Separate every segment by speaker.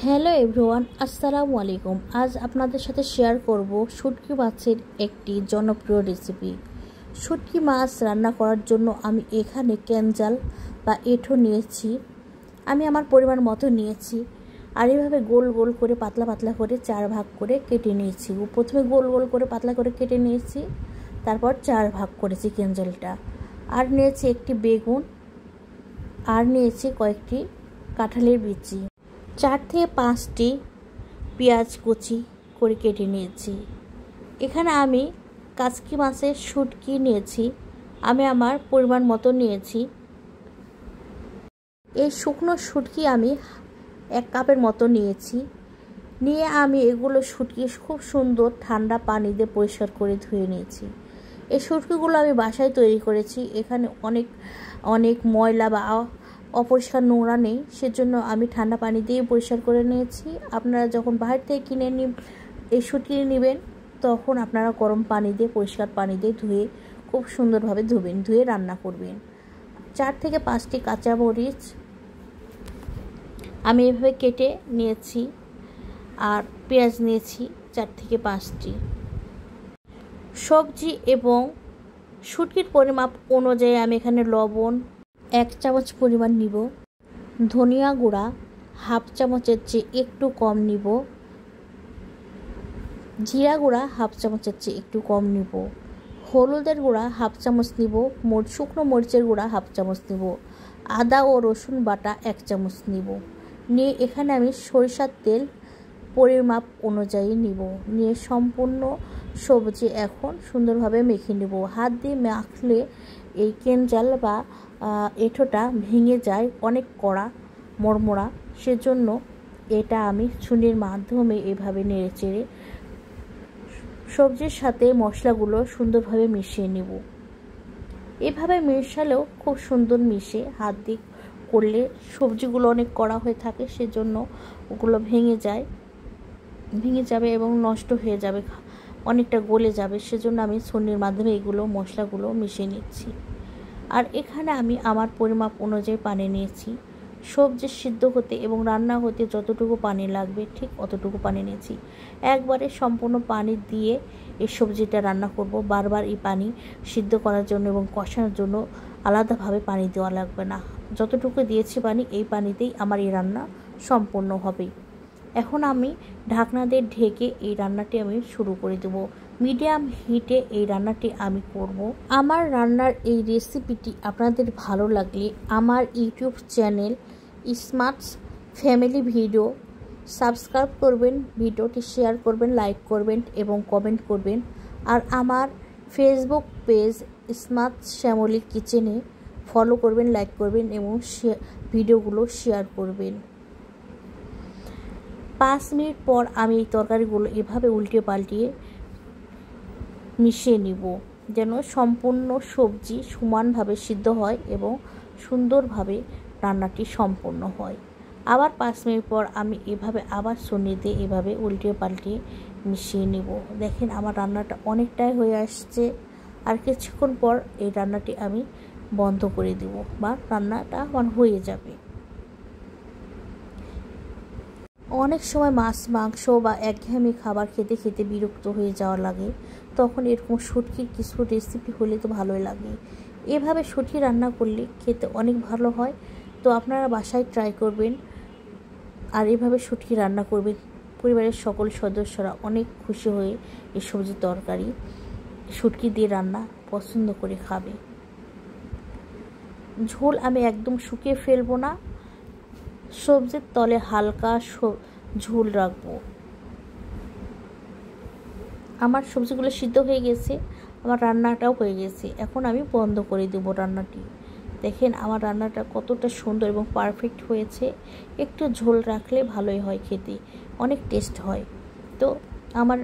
Speaker 1: Hello everyone, আসসালামু আলাইকুম। আজ আপনাদের সাথে শেয়ার করব শুটকি মাছের একটি জনপ্রিয় রেসিপি। শুটকি মাছ রান্না করার জন্য আমি এখানে ক্যানজাল বা এঁঠো নিয়েছি। আমি আমার পরিমাণ মতো নিয়েছি আর এভাবে গোল গোল করে পাতলা পাতলা করে 4 ভাগ করে কেটে নিয়েছি। প্রথমে গোল গোল করে পাতলা করে কেটে নিয়েছি, তারপর 4 ভাগ করেছি ক্যানজালটা। আর নিয়েছি একটি বেগুন, আর নিয়েছি কয়েকটি কাঁঠালের বিচি, 4 থেকে 5টি পেঁয়াজ কুচি করে কেটে নিয়েছি। এখানে আমি কাচকি মাছের শুটকি নিয়েছি, আমি আমার পরিমাণ মতো নিয়েছি। এই শুকনো শুটকি আমি 1 কাপের মতো নিয়েছি। নিয়ে আমি এগুলো শুটকি খুব সুন্দর ঠান্ডা পানি দিয়ে পরিষ্কার করে ধুয়ে নিয়েছি। এই শুটকিগুলো আমি বাসায় তৈরি করেছি। এখানে অনেক ময়লা বা অপরিষ্কার নোংরা নেই, সেজন্য আমি ঠান্ডা পানি দিয়ে পরিষ্কার করে নিয়েছি। আপনারা যখন বাইরে থেকে কিনে এই শুটকি নেবেন, তখন আপনারা গরম পানি দিয়ে পরিষ্কার পানি দিয়ে ধুয়ে খুব সুন্দরভাবে ধুয়ে রান্না করবেন। 4 থেকে 5টি কাঁচামরিচ আমি এভাবে কেটে নিয়েছি, আর পেঁয়াজ নিয়েছি 4 থেকে 5টি। সবজি এবং শুটকির পরিমাপ অনুযায়ী আমি এখানে লবণ 1 চামচ পরিমাণ নিব, ধনিয়া গুঁড়া হাফ চামচের চেয়ে একটু কম নিব, জিরা গুঁড়া হাফ চামচের চেয়ে একটু কম নিব, হলুদের গুঁড়া হাফ চামচ নিব, শুকনো মরিচের গুঁড়া হাফ চামচ নিব, আদা ও রসুন বাটা 1 চামচ নিব। নিয়ে এখানে আমি সরিষার তেল পরিমাপ অনুযায়ী নিব। নিয়ে সম্পূর্ণ সবজি এখন সুন্দরভাবে মেখে নেব। হাত দিয়ে মাখলে এই ক্যানজাল বা এঁঠোটা ভেঙে যায়, অনেক কড়া মরমরা, সেজন্য এটা আমি ছুরির মাধ্যমে এভাবে নেড়েচেড়ে সবজির সাথে মশলাগুলো সুন্দরভাবে মিশিয়ে নেব। এভাবে মেশালেও খুব সুন্দর মিশে, হাত দিয়ে করলে সবজিগুলো অনেক কড়া হয়ে থাকে, সেজন্য ওগুলো ভেঙে যাবে এবং নষ্ট হয়ে যাবে, অনেকটা গলে যাবে। সেজন্য আমি ছুরির মাধ্যমে এগুলো মশলাগুলো মিশিয়ে নিচ্ছি। আর এখানে আমি আমার পরিমাপ অনুযায়ী পানি নিয়েছি। সবজি সিদ্ধ হতে এবং রান্না হতে যতটুকু পানি লাগবে ঠিক অতটুকু পানি নিয়েছি। একবারে সম্পূর্ণ পানি দিয়ে এই সবজিটা রান্না করব। বারবার এই পানি সিদ্ধ করার জন্য এবং কষানোর জন্য আলাদাভাবে পানি দেওয়া লাগবে না। যতটুকু দিয়েছি পানি, এই পানিতেই আমার এই রান্না সম্পূর্ণ হবে। এখন আমি ঢাকনা দিয়ে ঢেকে এই রান্নাটি আমি শুরু করে দেব। মিডিয়াম হিটে এই রান্নাটি আমি করব। আমার রান্নার এই রেসিপিটি আপনাদের ভালো লাগলে আমার YouTube channel smart family video subscribe করবেন, ভিডিওটি শেয়ার করবেন, লাইক করবেন এবং কমেন্ট করবেন। আর আমার ফেসবুক পেজ স্মার্ট ফ্যামিলি কিচেনে ফলো করবেন, লাইক করবেন এবং ভিডিওগুলো শেয়ার করবেন। 5 মিনিট পর আমি এই তরকারিগুলো এভাবে উল্টে পাল্টিয়ে মিশিয়ে নিব, যেন সম্পূর্ণ সবজি সমানভাবে সিদ্ধ হয় এবং সুন্দরভাবে রান্নাটি সম্পূর্ণ হয়। আবার 5 মিনিট পর আমি এভাবে আবার ছুরি দিয়ে এভাবে উল্টে পাল্টিয়ে মিশিয়ে নিব। দেখেন আমার রান্নাটা অনেকটাই হয়ে আসছে। আর কিছুক্ষণ পর এই রান্নাটি আমি বন্ধ করে দেব বা রান্নাটা আমার হয়ে যাবে। অনেক সময় মাছ মাংস বা একঘেয়েমি খাবার খেতে খেতে বিরক্ত হয়ে যাওয়া লাগে, তখন এরকম শুটকির কিছু রেসিপি হলে তো ভালোই লাগে। এভাবে শুটকি রান্না করলে খেতে অনেক ভালো হয়। তো আপনারা বাসায় ট্রাই করবেন আর এভাবে শুটকি রান্না করবেন। পরিবারের সকল সদস্যরা অনেক খুশি হয়ে এই সবজির তরকারি শুটকি দিয়ে রান্না পছন্দ করে খাবে। ঝোল আমি একদম শুকিয়ে ফেলবো না, সবজির তলে হালকা ঝোল রাখবো। আমার সবজিগুলো সিদ্ধ হয়ে গেছে, আমার রান্নাটাও হয়ে গেছে। এখন আমি বন্ধ করে দেবো রান্নাটি। দেখেন আমার রান্নাটা কতটা সুন্দর এবং পারফেক্ট হয়েছে। একটু ঝোল রাখলে ভালোই হয়, খেতে অনেক টেস্ট হয়। তো আমার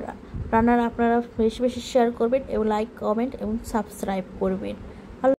Speaker 1: রান্নার আপনারা বেশি বেশি শেয়ার করবেন এবং লাইক কমেন্ট এবং সাবস্ক্রাইব করবেন।